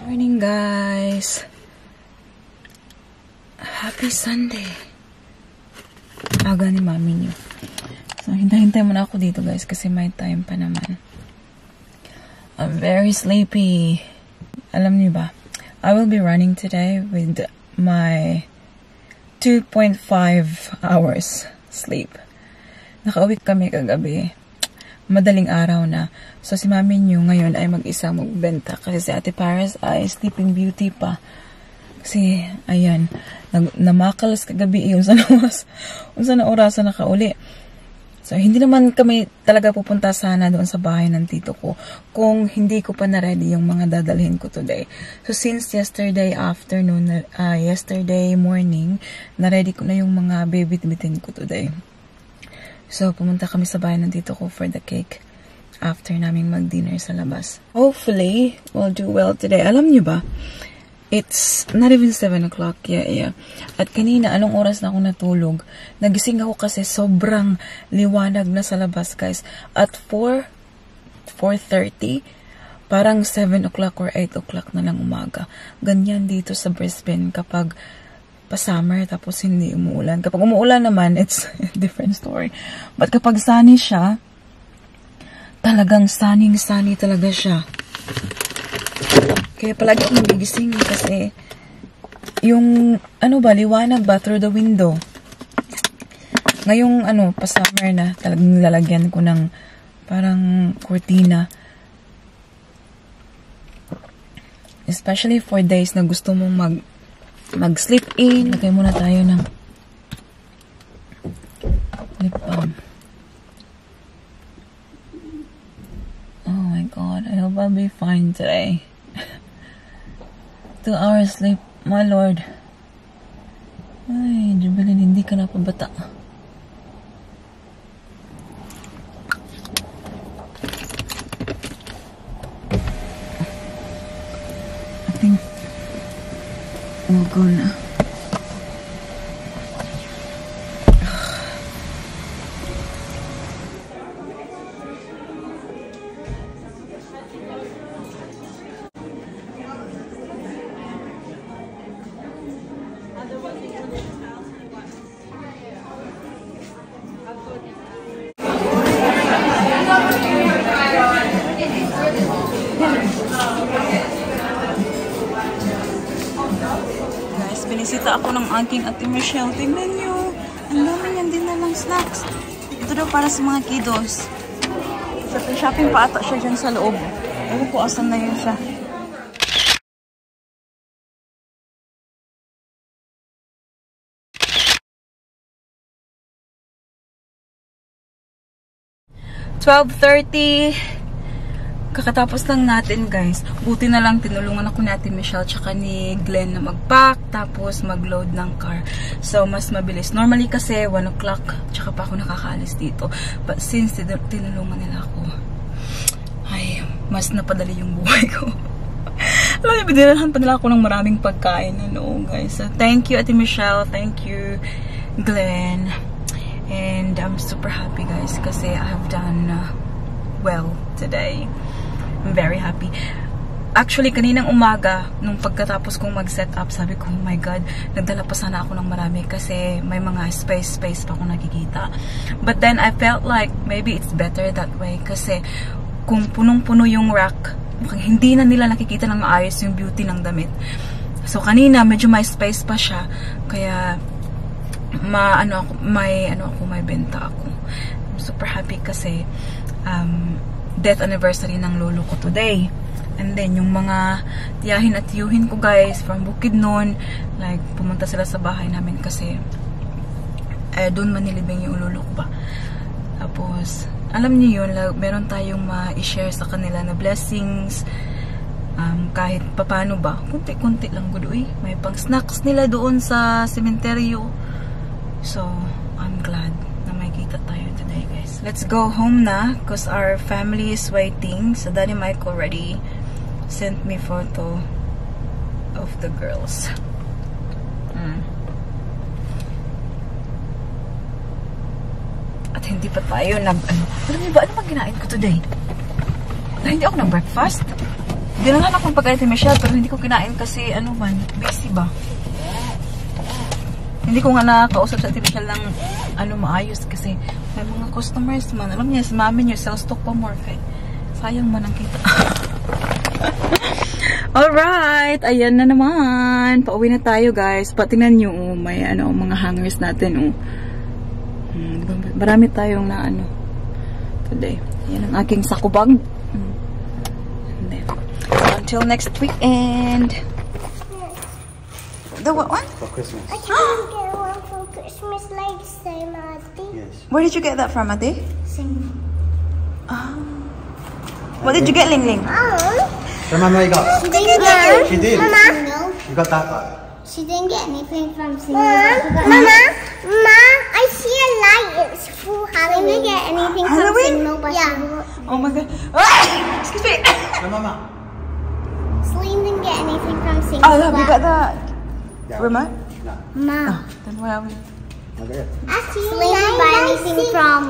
Morning guys! Happy Sunday! Aga ni mami niyo. So, hintay-hintay muna ako dito guys kasi may time pa naman. I'm very sleepy. Alam niyo ba? I will be running today with my 2.5 hours sleep. Nakauwi kami kagabi. Madaling araw na. So, si mami niyo ngayon ay mag-isa magbenta. Kasi si Ate Paris ay sleeping beauty pa. Kasi, ayan, namakalas kagabi yung sa nawas. Kung saan na orasan nakauli. So, hindi naman kami talaga pupunta sana doon sa bahay ng tito ko. Kung hindi ko pa na-ready yung mga dadalhin ko today. So, since yesterday afternoon, yesterday morning, na-ready ko na yung mga baby-bitin ko today. So, pumunta kami sa bahay ng tito ko for the cake after naming mag-dinner sa labas. Hopefully, we'll do well today. Alam niyo ba, it's not even 7 o'clock. Yeah. At kanina, anong oras na ako natulog? Nagising ako kasi sobrang liwanag na sa labas, guys. At 4:30, parang 7 o'clock or 8 o'clock na lang umaga. Ganyan dito sa Brisbane kapag pa-summer tapos hindi umuulan. Kapag umuulan naman, it's a different story. But kapag sunny siya, talagang sunny talaga siya. Kaya palagi akong nagigising kasi yung, liwanag ba through the window. Ngayong, pa-summer na, talagang lalagyan ko ng parang kurtina. Especially for days na gusto mong mag-sleep in. Lagay muna tayo ng lip balm. Oh my God. I hope I'll be fine today. 2 hours sleep. My Lord. Ay, Jubilin, hindi ka na pabata. I think we'll go na. Binisita ako ng aking Ate Michelle. Tingnan nyo. Ang dami niyan din na lang snacks. Ito daw para sa mga kiddos. So, shopping pa ata siya dyan sa loob. Ewan ko asan na yun siya. $12:30. Kakatapos lang natin guys. Buti na lang tinulungan ako ni Ate Michelle tsaka ni Glenn na mag-pack tapos mag-load ng car. So mas mabilis. Normally kasi 1 o'clock tsaka pa ako nakakaalis dito. But since tinulungan nila ako, ay mas napadali yung buhay ko. Alam niyo, binilhan pa nila ako ng maraming pagkain. Guys. So, thank you Ate Michelle. Thank you Glenn. And I'm super happy guys kasi I have done well today. I'm very happy. Actually, kaninang umaga, nung pagkatapos kong mag-set up, sabi ko, oh my God, nagdala pa sana ako ng marami kasi may mga space pa akong nakikita. But then, I felt like maybe it's better that way kasi kung punong-puno yung rack, hindi na nila nakikita ng maayos yung beauty ng damit. So, kanina, medyo may space pa siya. Kaya, may benta ako. I'm super happy kasi death anniversary ng lolo ko today. And then, yung mga tiyahin at tiyuhin ko guys from Bukidnon, like, pumunta sila sa bahay namin kasi doon manilibing yung lolo ko ba. Tapos, alam niyo yun, like, meron tayong ma-share sa kanila na blessings, kahit papano ba, kunti-kunti lang gudoy. May pang snacks nila doon sa sementeryo. So, I'm glad na may kita tayo today guys. Let's go home na because our family is waiting. So, Daddy Mike already sent me photo of the girls. At hindi pa tayo alam niyo ba, ano ba ginain ko today? Hindi ako nag-breakfast. Dinangan akong pagkain ni Michelle, pero hindi ko kinain kasi, ano man, busy ba? Hindi ko nga nakakausap sa Michelle ng, maayos kasi may mga customers man. Alam niya, si mami niyo, sell stock pa more kay. Sayang man ang kita. Alright, ayan na naman. Pauwi na tayo, guys. Patingnan nyo, may mga hangers natin. Marami tayong na today. Ayan ang aking sakubag. Until next weekend. The what one? For Christmas. I can get one for Christmas like same Ate. Yes. Where did you get that from, Ate? Same. What did you get, Ling Ling? Remember you got? She didn't get She did. Mama. No. You got that one. She didn't get anything from Mama, I see a light. It's full Halloween. She didn't get anything Halloween? from Signal, but Oh my god. Ah! Excuse me. No, Mama. Celine didn't get anything from Signal. Oh, look, we got the Yeah. remote. No. Ma. Then where are we? Okay. Celine didn't buy anything from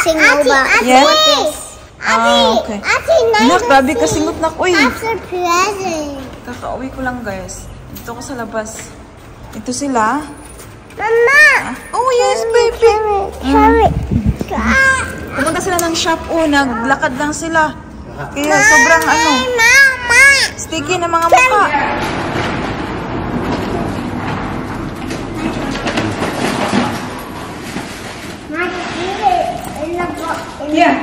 Signal, but Yeah. what this? Okay. Ate, Nak, grabe kasingot na. Uy, That's a present. kakauwi ko lang, guys. Dito ko sa labas. Ito sila. Mama. Oh, yes, baby. Carrot. Pumunta sila ng shop. Oh, naglakad lang sila. Kaya sobrang Mama. sticky na mga mukha. Yeah.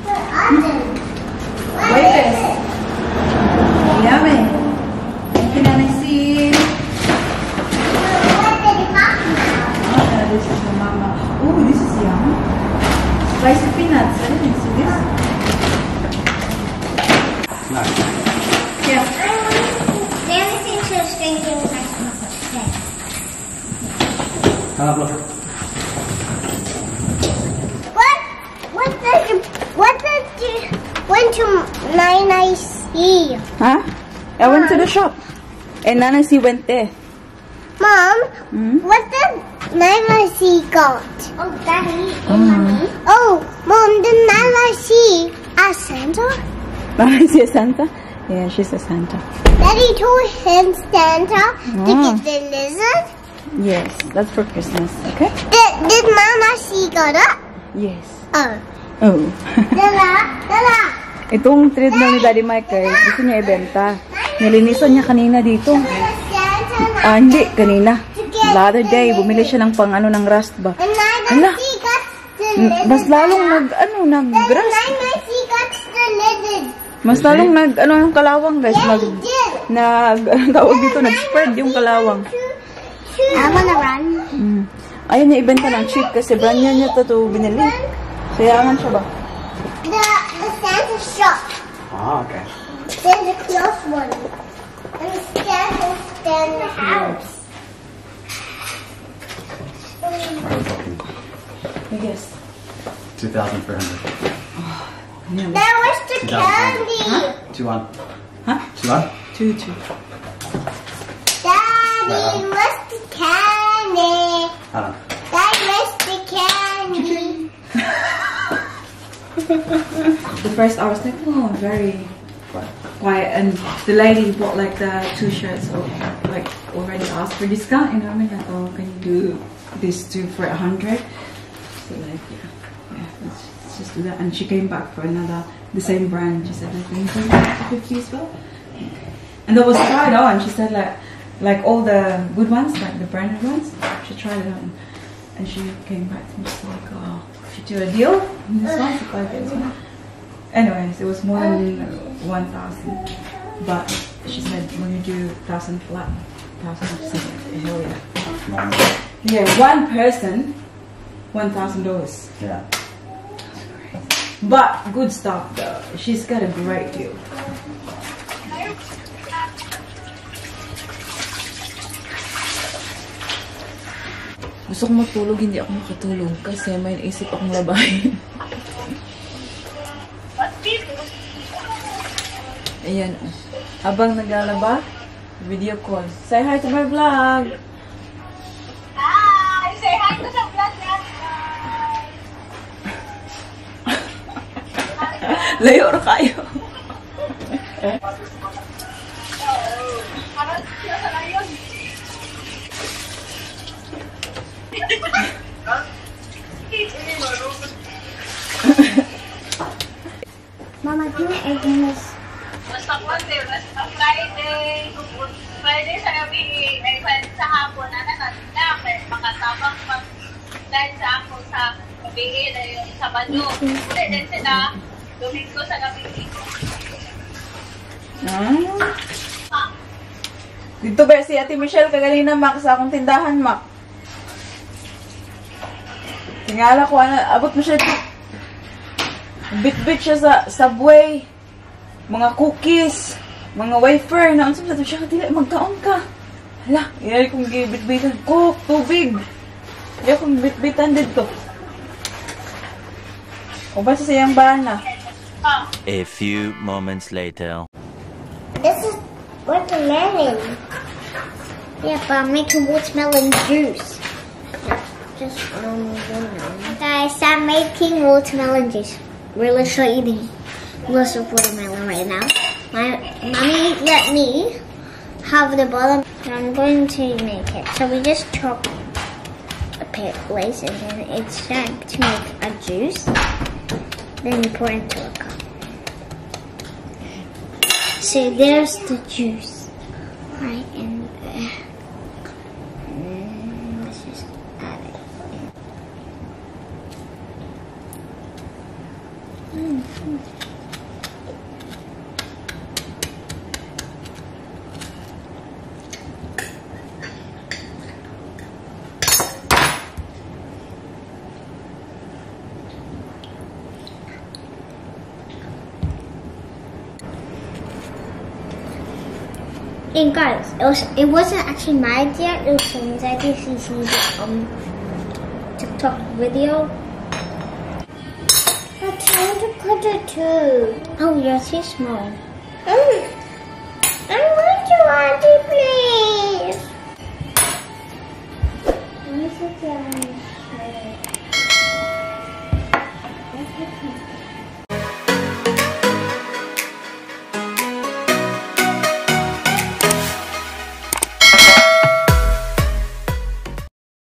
Come here. Wait. Yummy. Can I see? Oh, this is for Mama. Oh, this is yummy. Spicy peanuts. I didn't see this. No. Yeah. There's interesting things I can say. Have a look. What did you went to Nine see? Huh? I went to the shop. And Nana si went there. Mom, Hmm? what did Nine see got? Oh, Daddy and Mommy. Oh, Mom, did Nine see a Santa? Nana si a Santa? Yeah, she's a Santa. Daddy told him Santa to Ah. get the lizard. Yes, that's for Christmas. Okay? Did Mama see got it? Yes. Oh. Oh. Dala. Itong treadmill ni Daddy Michael, gusto niya ibenta. Nilinisan niya kanina dito. Santa Hindi, kanina. The other day, bumili siya ng ng rust ba? and Hala. Nine see got the lizard. Mas lalong nag-rust. Nine see got the lizard. Mas lalong yung kalawang, guys. Yeah, he did. Tawag dito, nag-spread yung kalawang. I wanna run. Ayaw niya ibenta ng cheap kasi brand new niya ito binili. Sayangan siya ba? The Santa shop. Ah, okay. There's a close one. And Santa's in the house. What are we talking? I guess. 2,300. There was the candy. 2-1. Huh? 2-1? 2. Daddy, what's the candy? Hold on. Daddy, what's the candy? The first hour was like, oh, very quiet, and the lady bought like the 2 shirts, or like already asked for discount, and I'm like, oh, can you do this 2 for 100? So like, yeah, let's just do that. And she came back for another, the same brand. She said, like, can you do that to 50 as well? And that was tried on. She said like all the good ones, like the branded ones. She tried it on, and she came back to me. She's like, oh, should do a deal on this one? So I did this one. Anyways, it was more than 1,000, but she said when you do 1,000 flat, 1,000, hell yeah. Yeah, one person, $1,000. Yeah. But good stuff though. She's got a great deal. Gusto ko matulog, hindi ako makatulog kasi may naisip akong labahin. Ayan. Habang naglalaba, video call. Say hi to my vlog. Hi! Say hi to the vlog. Layo na kayo. Mama, can I open this? Basta Monday, basta Friday. Friday sa gabi, ay Friday sa hapon, natin na, may makatabang pag dahil sa ako sa gabi, dahil yung Sabado. Hindi din sila, Domingo sa gabi. Dito ba si Ate Michelle kaganina, Mac, sa akong tindahan, Mac. Tingala ko, abot mo siya dito. Bit-bit siya sa Subway. Mga cookies. Mga wafer. Naunsa sa siya, dili, magkaon ka. Hala, yari kong bit-bitan. Coke, tubig. Yari kong bit-bitan dito. O ba sa siyang bana? A few moments later. This is watermelon. Yeah, but I'm making watermelon juice. Just guys, I'm making watermelon juice. We're literally eating lots of watermelon right now. My mommy let me have the bottom. I'm going to make it. So we just chop a place and then it's time to make a juice. Then you pour into a cup. So there's the juice right in there. And let's just add it in. And guys, it wasn't actually my idea. It was someone's idea. CC's TikTok video. I'm trying to cut it too. Oh, you're too small. I want you, Auntie, please. Let me sit down.